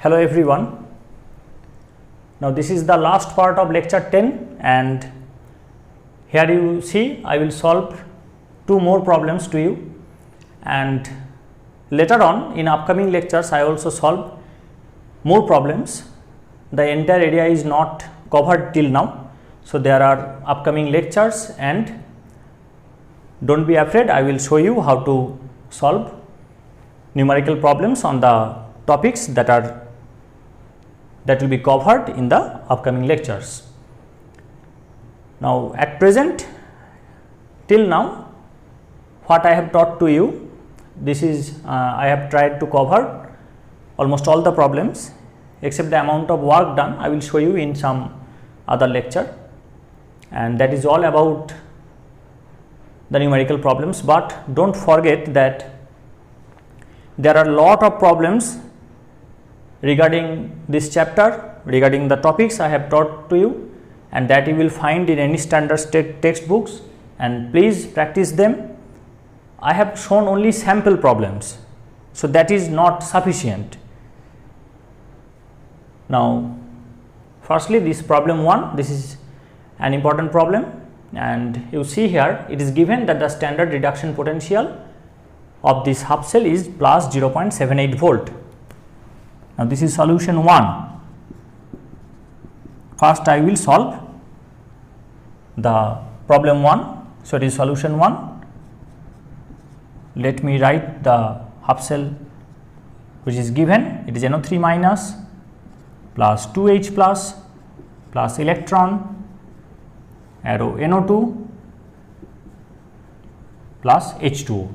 Hello everyone. Now this is the last part of lecture 10 and here you see I will solve two more problems to you, and later on in upcoming lectures I also solve more problems. The entire area is not covered till now, so there are upcoming lectures and don't be afraid, I will show you how to solve numerical problems on the topics that will be covered in the upcoming lectures. Now at present, till now what I have taught to you, this is I have tried to cover almost all the problems except the amount of work done I will show you in some other lecture, and that is all about the numerical problems. But don't forget that there are a lot of problems regarding this chapter, regarding the topics I have taught to you, and that you will find in any standard textbooks, and please practice them. I have shown only sample problems, so that is not sufficient. Now firstly, this problem 1, this is an important problem, and you see here it is given that the standard reduction potential of this half cell is plus 0.78 volt. Now this is solution 1. First I will solve the problem 1. So it is solution 1. Let me write the half cell which is given. It is NO3 minus plus 2H plus electron arrow NO2 plus H2O,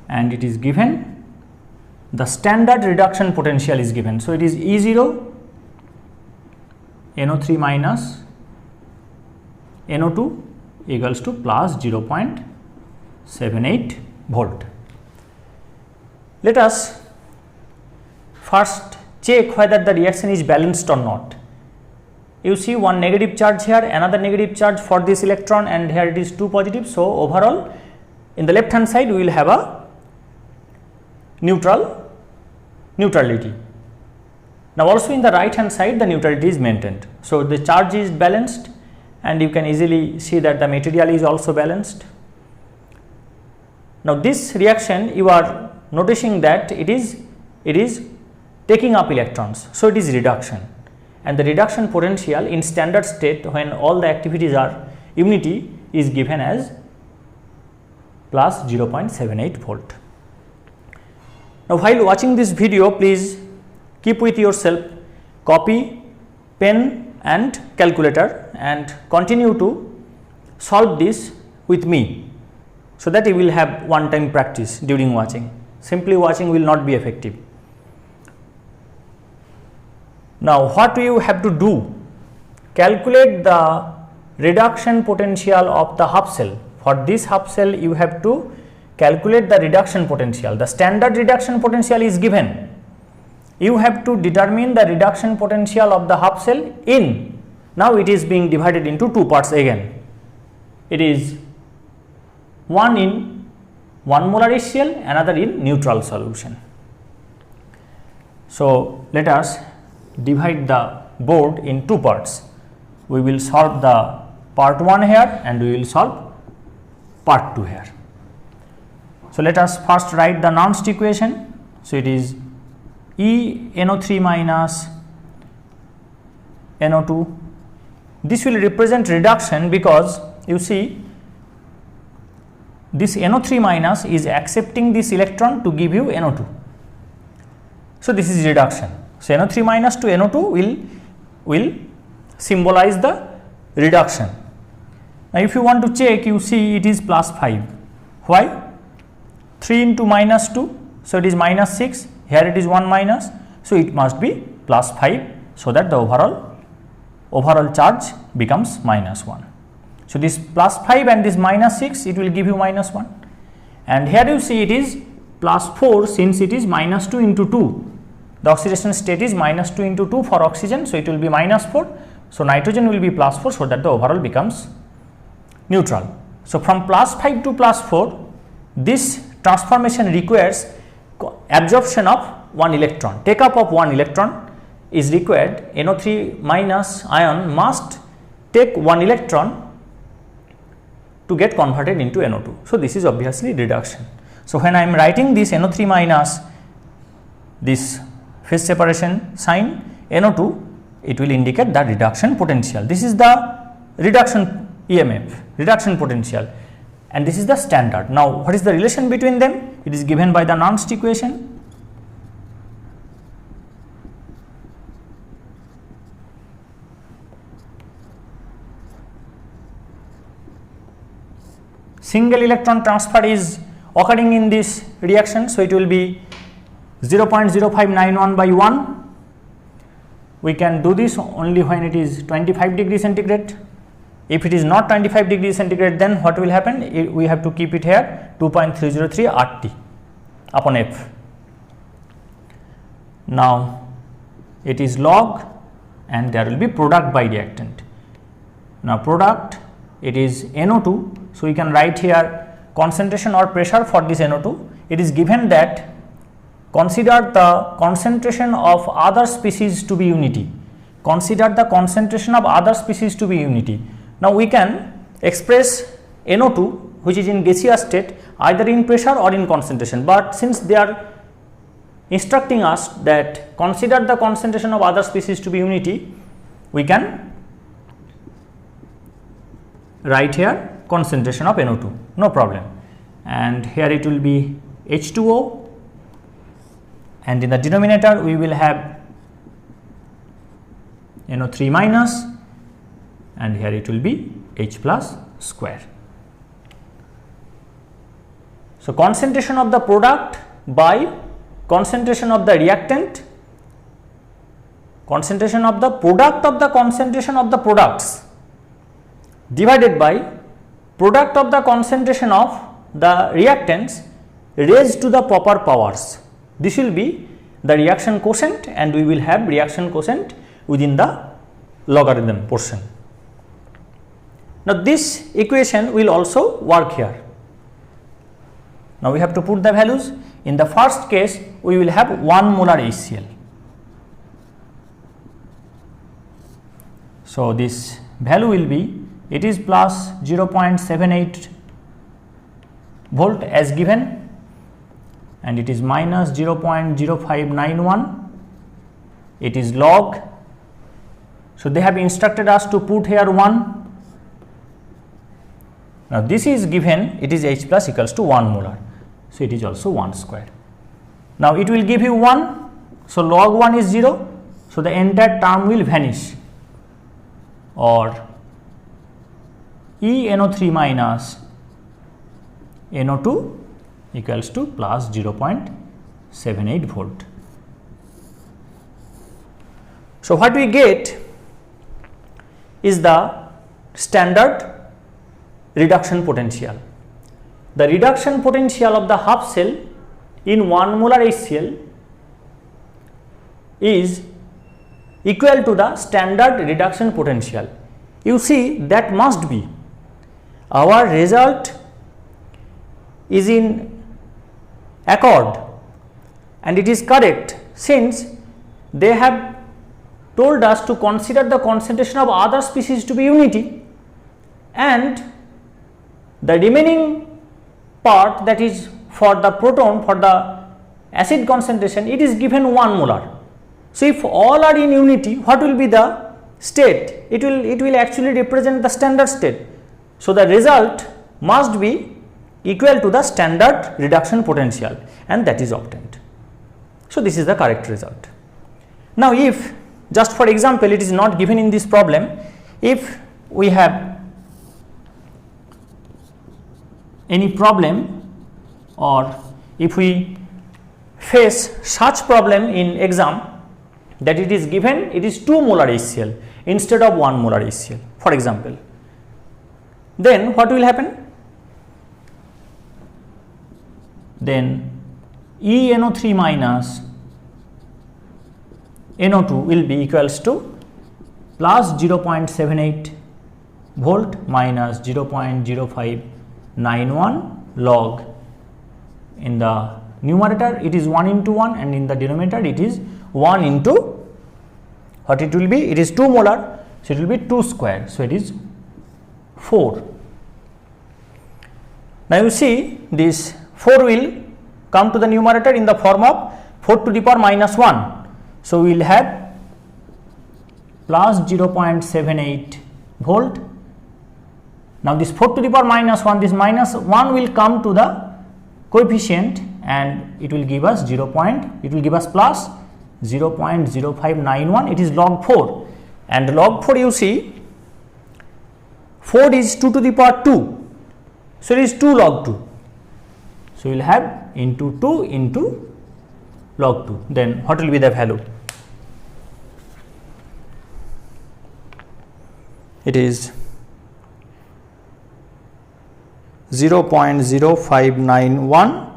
and it is given the standard reduction potential is given. So it is E0 NO3 minus NO2 equals to plus 0.78 volt. Let us first check whether the reaction is balanced or not. You see one negative charge here, another negative charge for this electron, and here it is 2 positive. So overall in the left hand side we will have a neutrality. Now also in the right hand side the neutrality is maintained. So the charge is balanced, and you can easily see that the material is also balanced. Now this reaction you are noticing that it is taking up electrons, so it is reduction, and the reduction potential in standard state when all the activities are unity is given as plus 0.78 volt. Now while watching this video, please keep with yourself copy, pen and calculator and continue to solve this with me, so that you will have one time practice during watching. Simply watching will not be effective. Now what you have to do, calculate the reduction potential of the half cell. For this half cell you have to calculate the reduction potential. The standard reduction potential is given. You have to determine the reduction potential of the half cell in, now it is being divided into two parts again. It is one in 1 molar HCl, another in neutral solution. So let us divide the board in two parts. We will solve the part 1 here and we will solve part 2 here. So let us first write the Nernst equation. So it is E NO3 minus NO2. This will represent reduction because you see this NO3 minus is accepting this electron to give you NO2. So this is reduction. So NO3 minus to NO2 will symbolize the reduction. Now if you want to check, you see it is plus 5. Why? 3 into minus 2, so it is minus 6. Here it is 1 minus, so it must be plus 5, so that the overall charge becomes minus 1. So this plus 5 and this minus 6, it will give you minus 1, and here you see it is plus 4 since it is minus 2 into 2. The oxidation state is minus 2 into 2 for oxygen, so it will be minus 4. So nitrogen will be plus 4, so that the overall becomes neutral. So from plus 5 to plus 4, this transformation requires absorption of 1 electron, take up of 1 electron is required. NO3 minus ion must take 1 electron to get converted into NO2. So, this is obviously reduction. So, when I am writing this NO3 minus this phase separation sign NO2, it will indicate the reduction potential. This is the reduction EMF, reduction potential, and this is the standard. Now, what is the relation between them? It is given by the Nernst equation. Single electron transfer is occurring in this reaction. So, it will be 0.0591 by 1. We can do this only when it is 25 degree centigrade. If it is not 25 degree centigrade, then what will happen? We have to keep it here 2.303 RT upon F. Now, it is log and there will be product by reactant. Now, product, it is NO2. So, we can write here concentration or pressure for this NO2. It is given that consider the concentration of other species to be unity. Consider the concentration of other species to be unity. Now, we can express NO2 which is in gaseous state either in pressure or in concentration, but since they are instructing us that consider the concentration of other species to be unity, we can write here concentration of NO2, no problem, and here it will be H2O, and in the denominator we will have NO3 minus, and here it will be H plus square. So, concentration of the product by concentration of the reactant, concentration of the product of the concentration of the products divided by product of the concentration of the reactants raised to the proper powers. This will be the reaction quotient, and we will have reaction quotient within the logarithm portion. Now, this equation will also work here. Now, we have to put the values. In the first case, we will have 1 molar HCl. So, this value will be, it is plus 0.78 volt as given, and it is minus 0.0591, it is log. So, they have instructed us to put here 1. Now, this is given, it is H plus equals to 1 molar. So, it is also 1 square. Now, it will give you 1. So, log 1 is 0. So, the entire term will vanish, or ENO3 minus NO2 equals to plus 0.78 volt. So, what we get is the standard reduction potential. The reduction potential of the half cell in 1 molar HCl is equal to the standard reduction potential. You see, that must be our result is in accord, and it is correct, since they have told us to consider the concentration of other species to be unity, and the remaining part, that is for the proton, for the acid concentration, it is given 1 molar. So, if all are in unity, what will be the state? It will actually represent the standard state. So, the result must be equal to the standard reduction potential, and that is obtained. So, this is the correct result. Now, if just for example, it is not given in this problem, if we have any problem, or if we face such problem in exam that it is given, it is 2 molar HCl instead of 1 molar HCl, for example, then what will happen? Then ENO3 minus NO2 will be equals to plus 0.78 volt minus 0.0591 log in the Numerator it is 1 into 1 and in the denominator it is 1 into what it will be? It is 2 molar, so it will be 2 square. So, it is 4. Now, you see this 4 will come to the numerator in the form of 4 to the power minus 1. So, we will have plus 0.78 volt. Now, this 4 to the power minus 1, this minus 1 will come to the coefficient and it will give us plus 0.0591, it is log 4, and log 4 you see 4 is 2 to the power 2, so it is 2 log 2. So, we will have into 2 into log 2, then what will be the value? It is 0.0591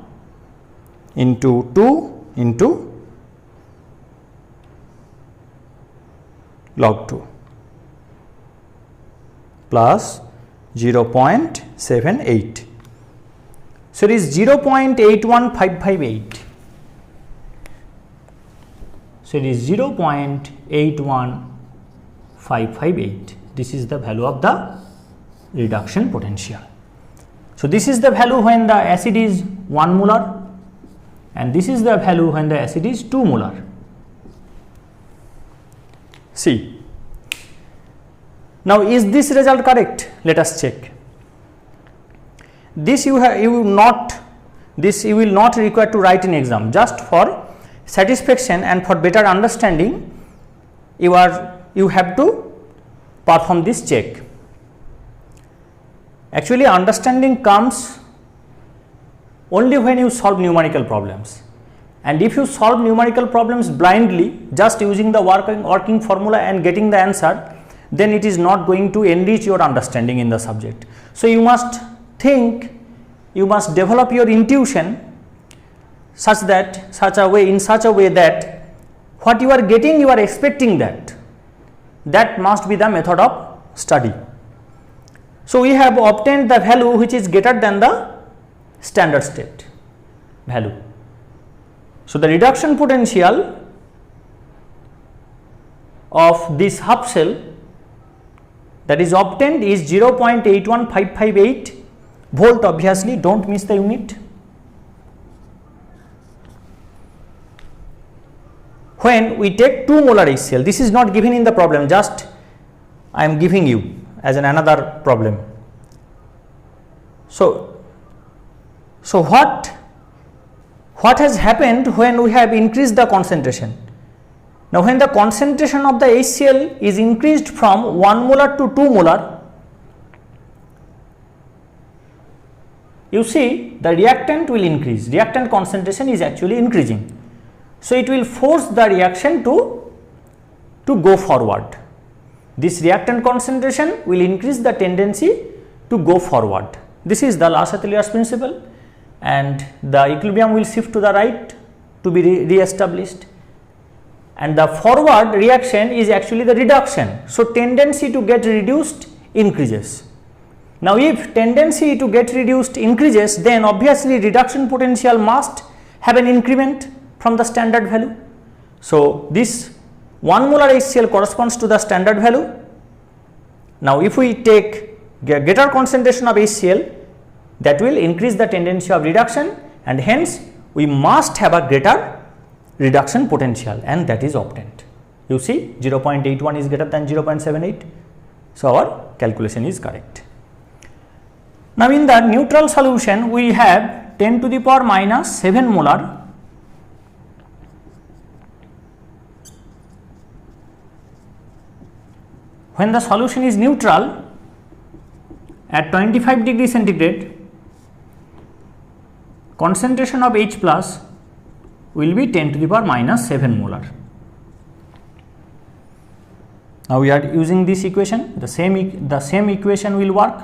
into 2 into log 2 plus 0.78. So, it is 0.81558. So, it is 0.81558. This is the value of the reduction potential. So, this is the value when the acid is 1 molar and this is the value when the acid is 2 molar. See. Now, is this result correct? Let us check. This you will not require to write in exam, just for satisfaction and for better understanding you have to perform this check. Actually, understanding comes only when you solve numerical problems, and if you solve numerical problems blindly just using the working formula and getting the answer, then it is not going to enrich your understanding in the subject. So, you must think, you must develop your intuition in such a way that what you are getting, you are expecting that. That must be the method of study. So, we have obtained the value which is greater than the standard state value. So, the reduction potential of this half shell that is obtained is 0.81558 volt. Obviously, do not miss the unit. When we take 2 molar HCl, this is not given in the problem, just I am giving you as another problem. So what has happened when we have increased the concentration? Now, when the concentration of the HCl is increased from 1 molar to 2 molar, you see the reactant will increase, reactant concentration is actually increasing. So, it will force the reaction to go forward. This reactant concentration will increase the tendency to go forward. This is the Le-Chatelier's principle, and the equilibrium will shift to the right to be re-established, and the forward reaction is actually the reduction. So, tendency to get reduced increases. Now, if tendency to get reduced increases, then obviously reduction potential must have an increment from the standard value. So, this 1 molar HCl corresponds to the standard value. Now, if we take greater concentration of HCl, that will increase the tendency of reduction, and hence we must have a greater reduction potential, and that is obtained. You see 0.81 is greater than 0.78. So, our calculation is correct. Now, in the neutral solution we have 10 to the power minus 7 molar when the solution is neutral at 25 degree centigrade, concentration of H plus will be 10 to the power minus 7 molar. Now, we are using this equation, the same equation will work,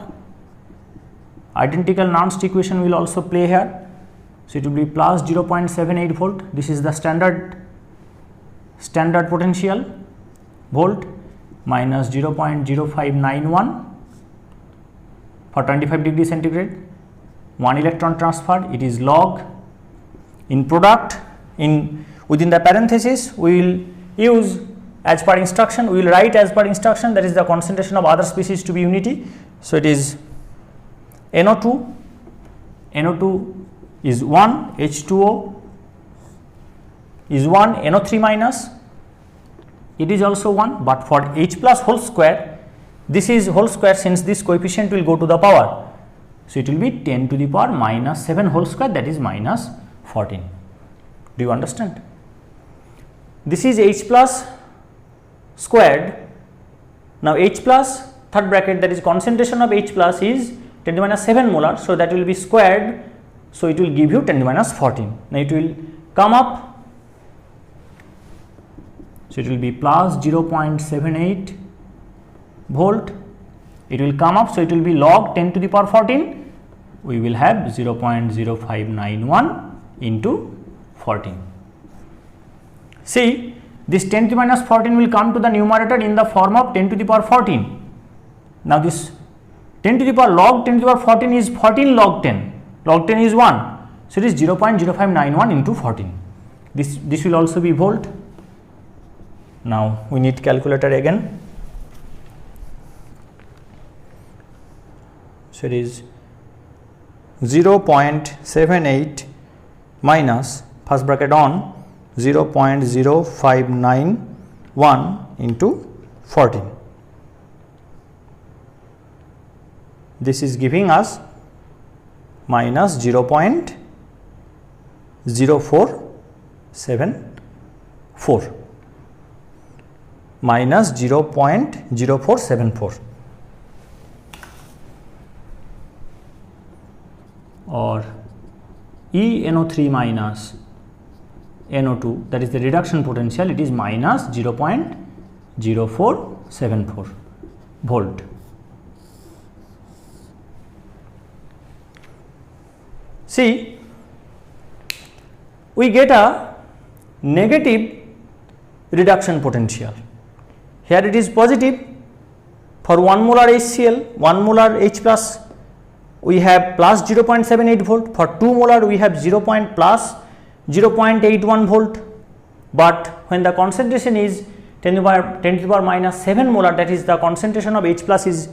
identical Nernst equation will also play here. So, it will be plus 0.78 volt, this is the standard potential volt, minus 0.0591 for 25 degree centigrade, 1 electron transfer, it is log In product, within the parenthesis, we will use as per instruction, we will write as per instruction, that is the concentration of other species to be unity. So, it is NO2 is 1, H2O is 1, NO3 minus, it is also 1, but for H plus whole square, this is whole square, since this coefficient will go to the power. So, it will be 10 to the power minus 7 whole square, that is minus 14. Do you understand? This is H plus squared. Now, H plus third bracket, that is concentration of H plus is 10 to the minus 7 molar. So, that will be squared. So, it will give you 10 to the minus 14. Now, it will come up. So, it will be plus 0.78 volt. It will come up. So, it will be log 10 to the power 14. We will have 0.0591 into 14. See, this 10 to the minus 14 will come to the numerator in the form of 10 to the power 14. Now, this 10 to the power log 10 to the power 14 is 14 log 10. Log 10 is 1. So, it is 0.0591 into 14. This will also be volt. Now, we need calculator again. So, it is 0.78 minus first bracket on 0.0591 into 14. This is giving us minus 0.0474 minus 0.0474 or ENO3 minus NO2, that is the reduction potential, it is minus 0.0474 volt. See, we get a negative reduction potential. Here it is positive. For 1 molar HCl, 1 molar H plus, we have plus 0.78 volt. For 2 molar, we have plus 0.81 volt. But when the concentration is 10 to the power minus 7 molar, that is the concentration of H plus is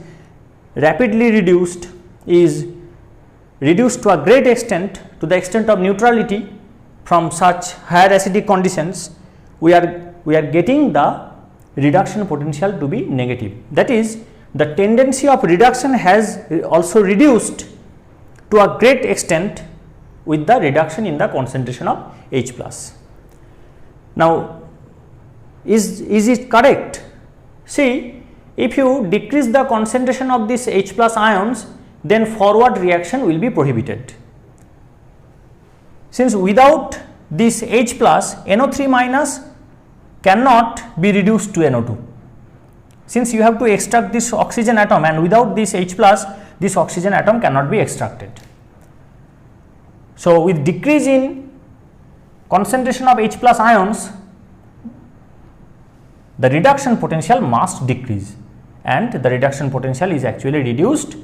rapidly reduced, to a great extent, to the extent of neutrality. From such higher acidic conditions, we are getting the reduction potential to be negative. That is, the tendency of reduction has also reduced to a great extent with the reduction in the concentration of H plus. Now, is it correct? See, if you decrease the concentration of this H plus ions, then forward reaction will be prohibited. Since without this H plus, NO3 minus cannot be reduced to NO2. Since you have to extract this oxygen atom, and without this H plus, this oxygen atom cannot be extracted. So, with decrease in concentration of H plus ions, the reduction potential must decrease, and the reduction potential is actually reduced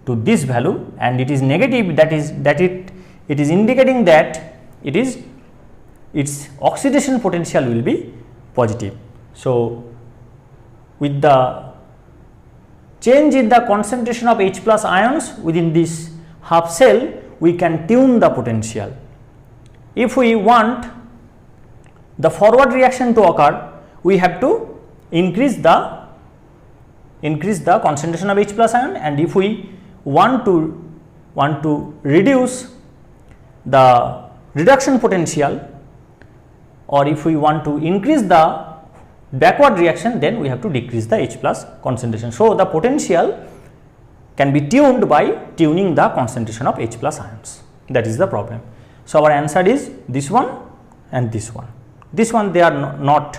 to this value, and it is negative, that it is indicating that its oxidation potential will be positive. So, with the change in the concentration of H plus ions within this half cell, we can tune the potential. If we want the forward reaction to occur, we have to increase the concentration of H plus ion, and if we want to reduce the reduction potential, or if we want to increase the backward reaction, then we have to decrease the H plus concentration. So, the potential can be tuned by tuning the concentration of H plus ions. That is the problem. So, our answer is this one and this one. This one they are not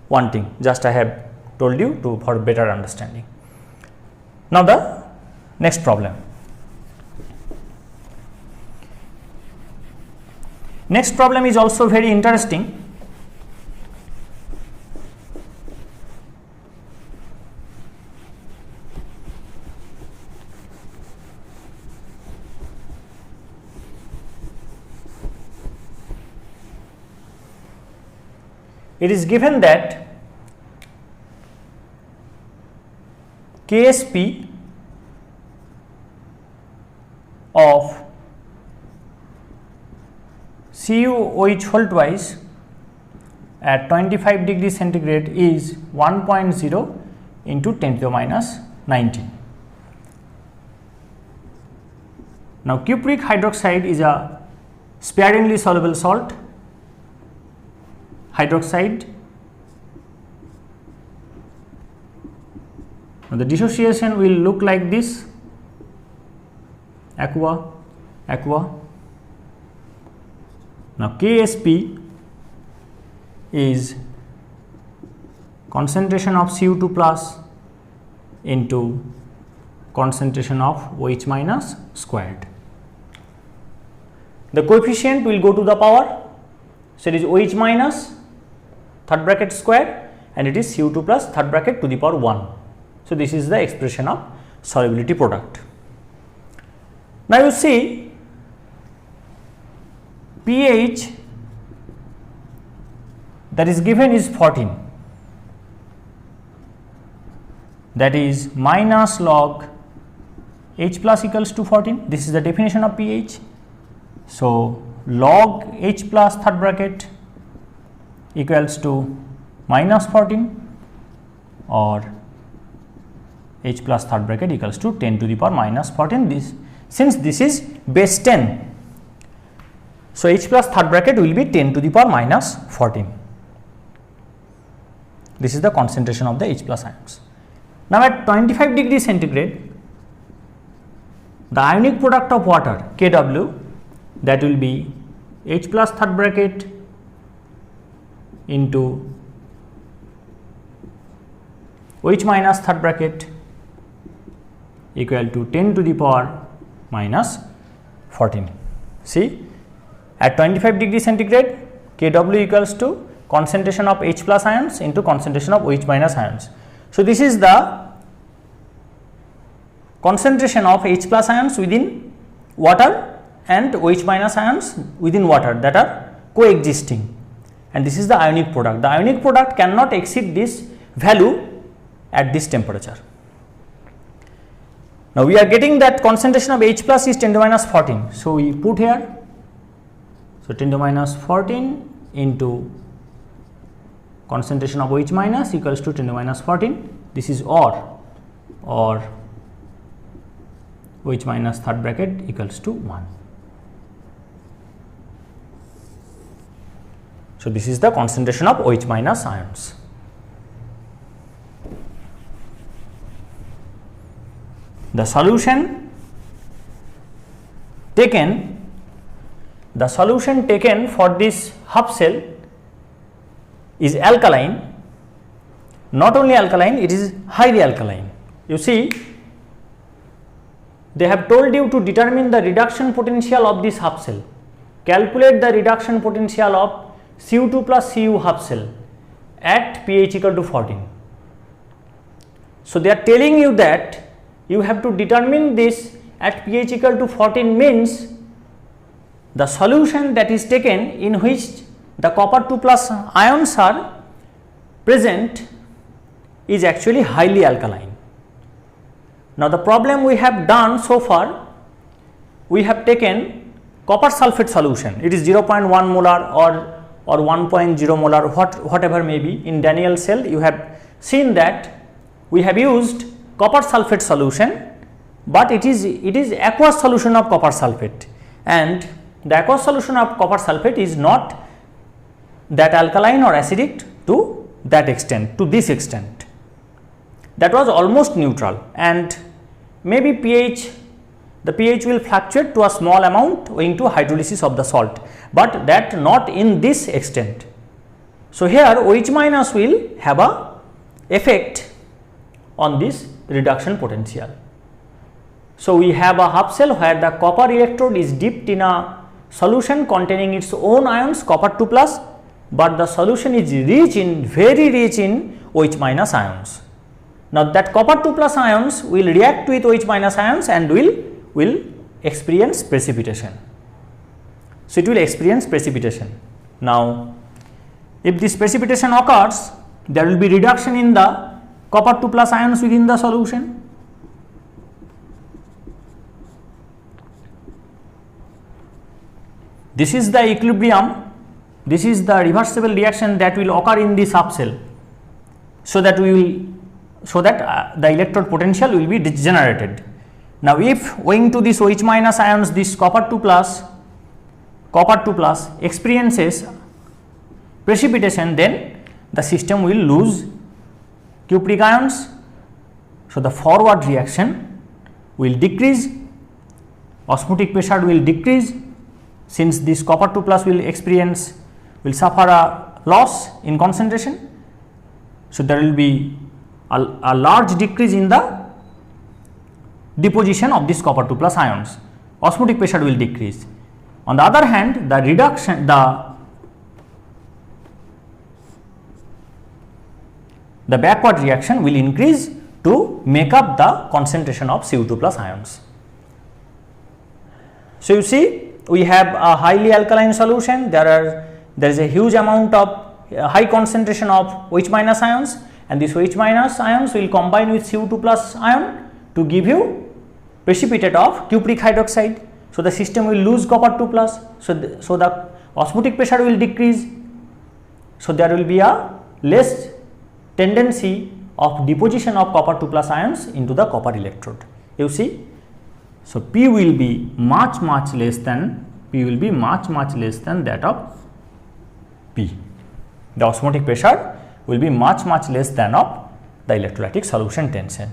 wanting, just I have told you for better understanding. Now, the next problem. Next problem is also very interesting. it is given that Ksp of CuOH whole twice at 25 degrees centigrade is 1.0 into 10 to the minus 19. Now, cupric hydroxide is a sparingly soluble salt. Hydroxide, now the dissociation will look like this: aqua, aqua. Now, Ksp is concentration of Cu2 plus into concentration of OH minus squared. The coefficient will go to the power, so it is OH minus third bracket square and it is Cu2 plus third bracket to the power 1. So, this is the expression of solubility product. Now, you see pH that is given is 14, that is minus log H plus equals to 14. This is the definition of pH. So, log H plus third bracket equals to minus 14 or H plus third bracket equals to 10 to the power minus 14. This, since this is base 10, so H plus third bracket will be 10 to the power minus 14. This is the concentration of the H plus ions. Now, at 25 degrees centigrade, the ionic product of water Kw, that will be H plus third bracket into OH minus third bracket equal to 10 to the power minus 14. See, at 25 degrees centigrade, Kw equals to concentration of H plus ions into concentration of OH minus ions. So, this is the concentration of H plus ions within water and OH minus ions within water that are coexisting, and this is the ionic product. The ionic product cannot exceed this value at this temperature. Now, we are getting that concentration of H plus is 10 to minus 14. So, we put here, so 10 to minus 14 into concentration of OH minus equals to 10 to minus 14. This is or OH minus third bracket equals to 1. So, this is the concentration of OH minus ions. The solution taken for this half cell is alkaline. Not only alkaline, it is highly alkaline. You see, they have told you to determine the reduction potential of this half cell. Calculate the reduction potential of Cu2 plus Cu half cell at pH equal to 14. So, they are telling you that you have to determine this at pH equal to 14, means the solution that is taken in which the copper 2 plus ions are present is actually highly alkaline. Now, the problem we have done so far, we have taken copper sulphate solution, it is 0.1 molar or 1.0 molar, whatever may be. In Daniell cell, you have seen that we have used copper sulphate solution, but it is aqueous solution of copper sulphate, and the aqueous solution of copper sulphate is not that alkaline or acidic to that extent, to this extent. That was almost neutral, and maybe the pH will fluctuate to a small amount owing to hydrolysis of the salt, but that not in this extent. So, here OH minus will have a effect on this reduction potential. So, we have a half cell where the copper electrode is dipped in a solution containing its own ions copper 2 plus, but the solution is very rich in OH minus ions. Now, that copper 2 plus ions will react with OH minus ions and will experience precipitation. So, it will experience precipitation. Now, If this precipitation occurs, there will be reduction in the copper 2 plus ions within the solution. This is the equilibrium, this is the reversible reaction that will occur in the subcell, so that the electrode potential will be degenerated. Now, if owing to this OH minus ions, this copper 2 plus experiences precipitation, then the system will lose cupric ions. So, the forward reaction will decrease, osmotic pressure will decrease, since this copper 2 plus will suffer a loss in concentration. So, there will be a large decrease in the deposition of this copper 2 plus ions, osmotic pressure will decrease. On the other hand, the reduction, the backward reaction will increase to make up the concentration of CO2 plus ions. So, you see, we have a highly alkaline solution, there is a huge amount of high concentration of OH minus ions, and this OH minus ions will combine with CO2 plus ion to give you precipitate of cupric hydroxide. So, the system will lose copper 2 plus, so the osmotic pressure will decrease. So, there will be a less tendency of deposition of copper 2 plus ions into the copper electrode. You see, so P will be much less than that of P. The osmotic pressure will be much less than of the electrolytic solution tension.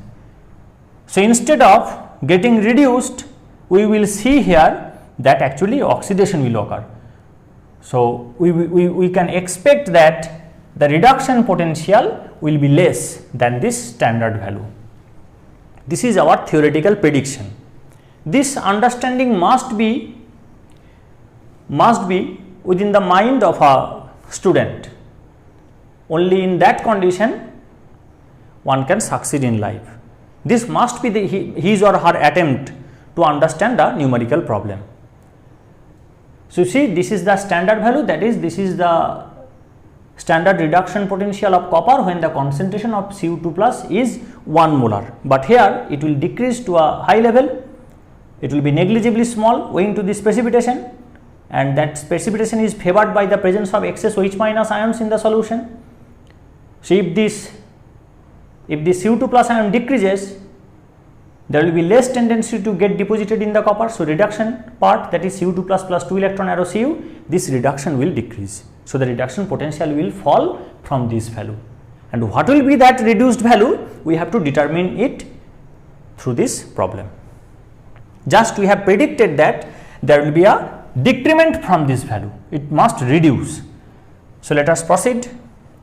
So, instead of getting reduced, we will see here that actually oxidation will occur. So, we can expect that the reduction potential will be less than this standard value. This is our theoretical prediction. This understanding must be within the mind of a student. Only in that condition one can succeed in life. This must be his or her attempt to understand a numerical problem. So, you see, this is the standard value, that is, this is the standard reduction potential of copper when the concentration of CO2 plus is 1 molar, but here it will decrease to a high level, it will be negligibly small owing to this precipitation, and that precipitation is favored by the presence of excess OH minus ions in the solution. So, if this CO2 plus ion decreases, there will be less tendency to get deposited in the copper. So, reduction part, that is CO2 plus 2 electron arrow Cu, this reduction will decrease. So, the reduction potential will fall from this value, and what will be that reduced value, we have to determine it through this problem. Just we have predicted that there will be a decrement from this value, it must reduce. So, let us proceed.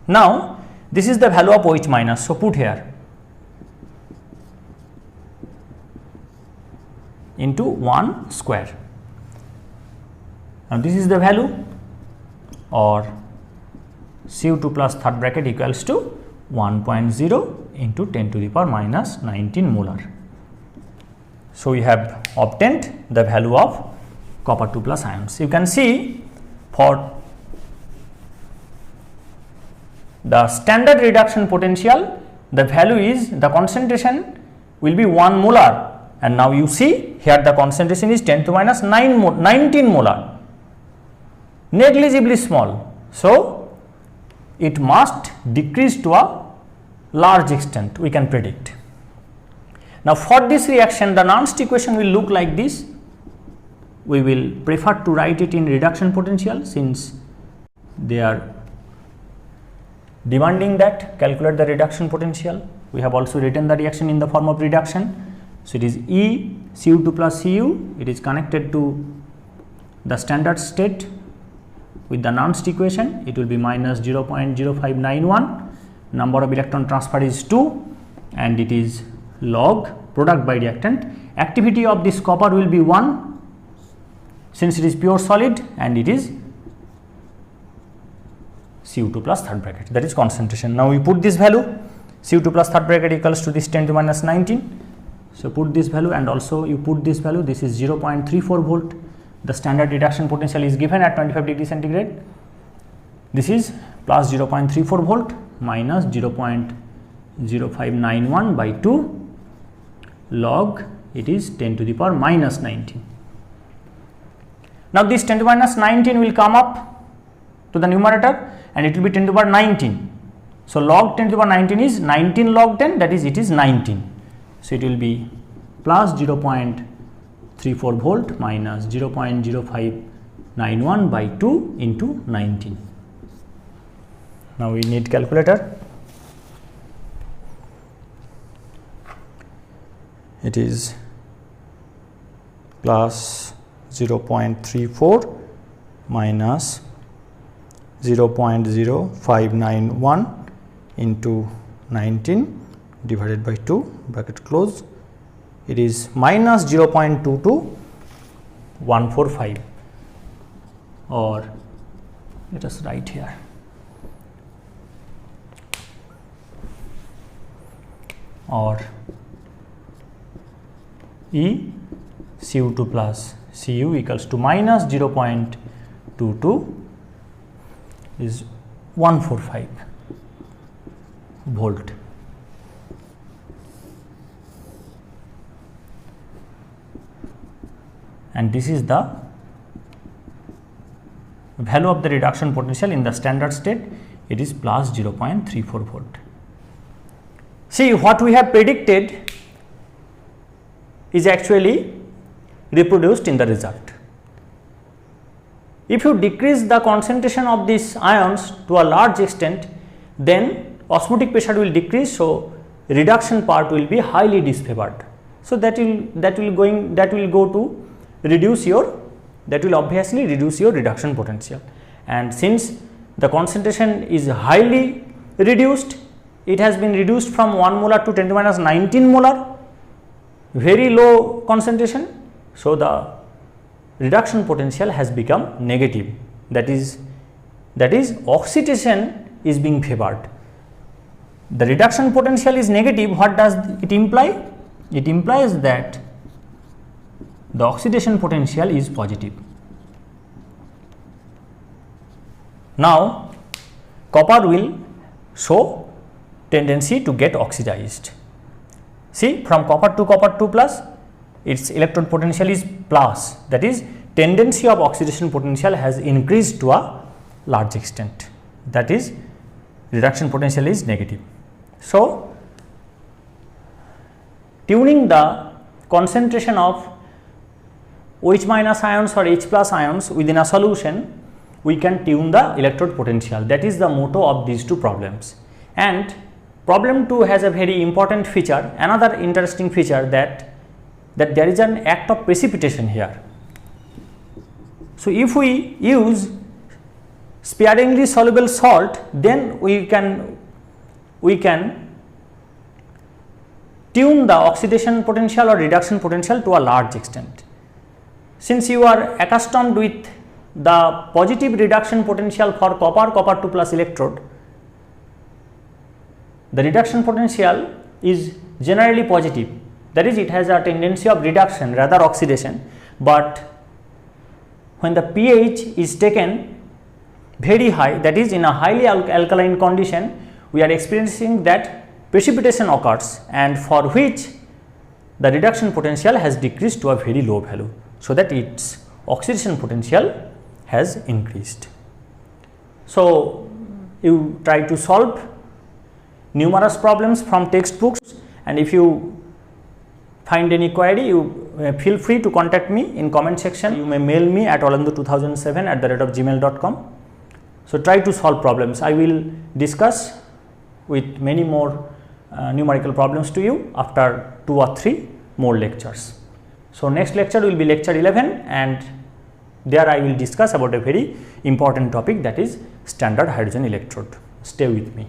Now, this is the value of OH minus. So, put here into 1 square. Now, this is the value, or CO2 plus third bracket equals to 1.0 into 10 to the power minus 19 molar. So, we have obtained the value of copper 2 plus ions. You can see for the standard reduction potential, the value is, the concentration will be 1 molar, and now you see here the concentration is 10 to minus 19 molar, negligibly small. So, it must decrease to a large extent, we can predict. Now, for this reaction, the Nernst equation will look like this. We will prefer to write it in reduction potential, since they are demanding that calculate the reduction potential. We have also written the reaction in the form of reduction. So, it is E Cu2 plus Cu, it is connected to the standard state with the Nernst equation, it will be minus 0.0591, number of electron transfer is 2, and it is log product by reactant. Activity of this copper will be 1, since it is pure solid, and it is CO2 plus third bracket, that is concentration. Now, we put this value, CO2 plus third bracket equals to this 10 to minus 19. So, put this value, and also you put this value, this is 0.34 volt. The standard reduction potential is given at 25 degree centigrade. This is plus 0.34 volt minus 0.0591 by 2 log, it is 10 to the power minus 19. Now this 10 to the minus 19 will come up to the numerator and it will be 10 to the power 19. So log 10 to the power 19 is 19 log 10, that is it is 19. So it will be plus 0.34 volt minus 0.0591 by 2 into 19. Now we need calculator. It is plus 0.34 minus 0.0591 into 19 divided by 2 bracket close, it is minus 0.22145, or let us write here or E Cu2 plus Cu equals to minus 0.22 is 145 volt. And this is the value of the reduction potential in the standard state, it is plus 0.34 volt. See, what we have predicted is actually reproduced in the result. If you decrease the concentration of these ions to a large extent, then osmotic pressure will decrease, so reduction part will be highly disfavored. So that will go to reduce your, that will obviously reduce your reduction potential. And since the concentration is highly reduced, it has been reduced from 1 molar to 10 to the minus 19 molar, very low concentration. So the reduction potential has become negative, that is oxidation is being favored. The reduction potential is negative. What does it imply? It implies that the oxidation potential is positive. Now copper will show tendency to get oxidized. See, from copper 2 plus, its electrode potential is plus, that is tendency of oxidation potential has increased to a large extent, that is reduction potential is negative. So tuning the concentration of OH minus ions or H plus ions within a solution, we can tune the electrode potential. That is the motto of these two problems. And problem 2 has a very important feature, another interesting feature, that there is an act of precipitation here. So if we use sparingly soluble salt, then we can tune the oxidation potential or reduction potential to a large extent. Since you are accustomed with the positive reduction potential for copper 2 plus electrode, the reduction potential is generally positive, that is it has a tendency of reduction rather oxidation, but when the pH is taken very high, that is in a highly alkaline condition, we are experiencing that precipitation occurs, and for which the reduction potential has decreased to a very low value, so that its oxidation potential has increased. So you try to solve numerous problems from textbooks, and if you find any query, you feel free to contact me in comment section. You may mail me at olandu2007@gmail.com. So try to solve problems. I will discuss with many more numerical problems to you after 2 or 3 more lectures. So next lecture will be lecture 11, and there I will discuss about a very important topic, that is standard hydrogen electrode. Stay with me.